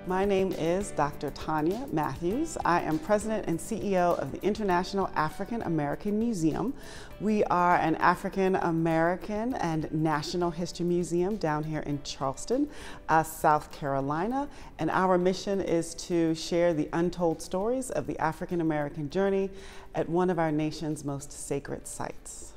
My name is Dr. Tonya Matthews. I am President and CEO of the International African American Museum. We are an African American and National History Museum down here in Charleston, South Carolina, and our mission is to share the untold stories of the African American journey at one of our nation's most sacred sites.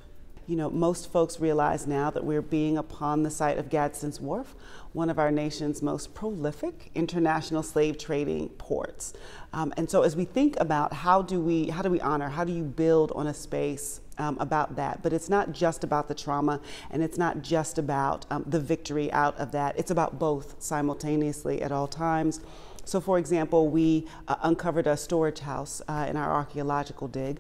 You know, most folks realize now that we're being upon the site of Gadsden's Wharf, one of our nation's most prolific international slave trading ports. And so as we think about how do we honor, how do you build on a space about that? But it's not just about the trauma, and it's not just about the victory out of that. It's about both simultaneously at all times. So for example, we uncovered a storage house in our archaeological dig.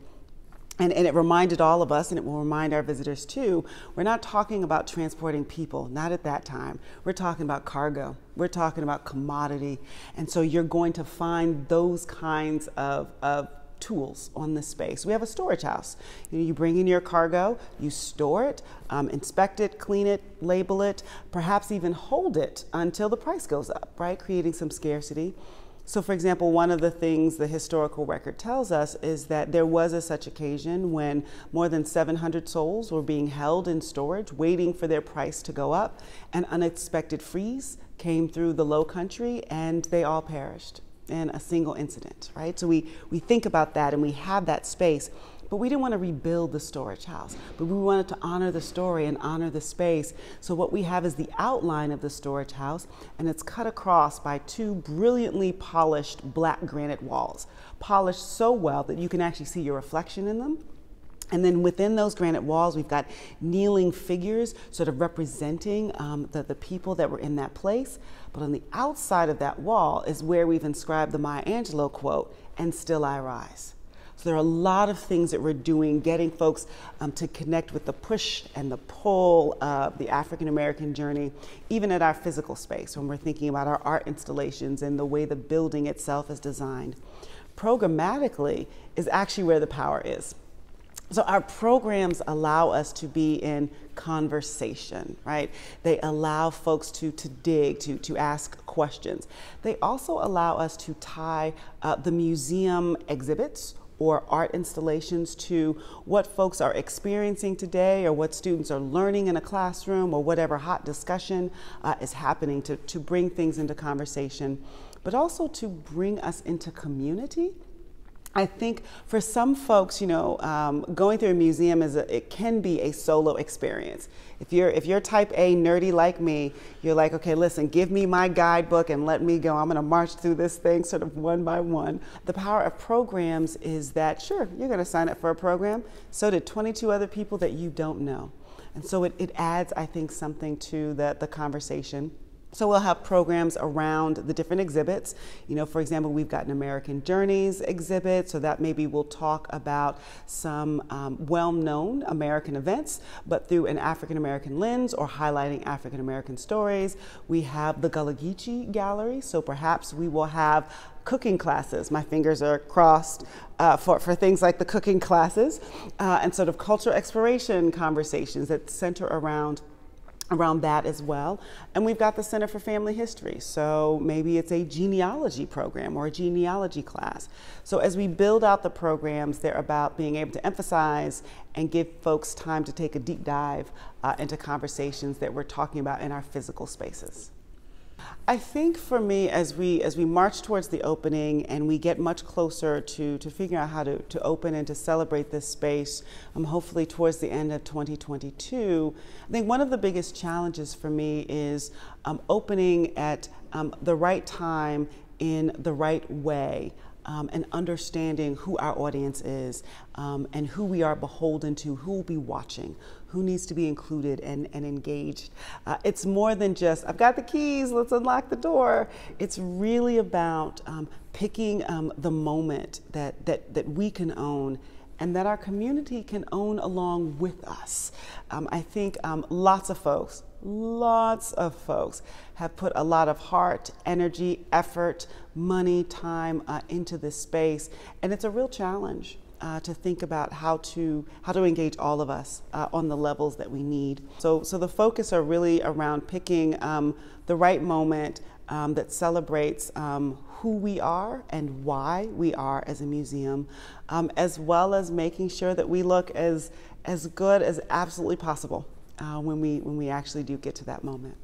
And it reminded all of us, and it will remind our visitors too, we're not talking about transporting people, not at that time. We're talking about cargo. We're talking about commodity. And so you're going to find those kinds of tools on this space. We have a storage house. You bring in your cargo, you store it, inspect it, clean it, label it, perhaps even hold it until the price goes up, right? Creating some scarcity. So for example, one of the things the historical record tells us is that there was a such occasion when more than 700 souls were being held in storage, waiting for their price to go up. An unexpected freeze came through the Low Country and they all perished in a single incident, right? So we think about that and we have that space. But we didn't want to rebuild the storage house, but we wanted to honor the story and honor the space. So what we have is the outline of the storage house, and it's cut across by two brilliantly polished black granite walls, polished so well that you can actually see your reflection in them. And then within those granite walls, we've got kneeling figures sort of representing the people that were in that place. But on the outside of that wall is where we've inscribed the Maya Angelou quote, "And still I rise." So there are a lot of things that we're doing, getting folks to connect with the push and the pull of the African American journey, even at our physical space, when we're thinking about our art installations and the way the building itself is designed. Programmatically is actually where the power is. So our programs allow us to be in conversation, right? They allow folks to dig, to ask questions. They also allow us to tie the museum exhibits or art installations to what folks are experiencing today or what students are learning in a classroom or whatever hot discussion is happening to bring things into conversation, but also to bring us into community. I think for some folks, you know, going through a museum it can be a solo experience. If you're type A nerdy like me, you're like, okay, listen, give me my guidebook and let me go. I'm going to march through this thing sort of one by one. The power of programs is that, sure, you're going to sign up for a program. So did 22 other people that you don't know. And so it adds, I think, something to the conversation. So we'll have programs around the different exhibits. You know, for example, we've got an American Journeys exhibit, so that maybe we'll talk about some well-known American events, but through an African American lens or highlighting African American stories. We have the Gullah Geechee Gallery, so perhaps we will have cooking classes. My fingers are crossed for things like the cooking classes and sort of cultural exploration conversations that center around that as well. And we've got the Center for Family History. So maybe it's a genealogy program or a genealogy class. So as we build out the programs, they're about being able to emphasize and give folks time to take a deep dive into conversations that we're talking about in our physical spaces. I think for me, as we march towards the opening and we get much closer to figuring out how to open and to celebrate this space, hopefully towards the end of 2022, I think one of the biggest challenges for me is opening at the right time in the right way. And understanding who our audience is and who we are beholden to, who will be watching, who needs to be included and engaged. It's more than just, I've got the keys, let's unlock the door. It's really about picking the moment that we can own and that our community can own along with us. I think lots of folks have put a lot of heart, energy, effort, money, time into this space, and it's a real challenge to think about how to engage all of us on the levels that we need. So the focus are really around picking the right moment, that celebrates who we are and why we are as a museum, as well as making sure that we look as good as absolutely possible when we actually do get to that moment.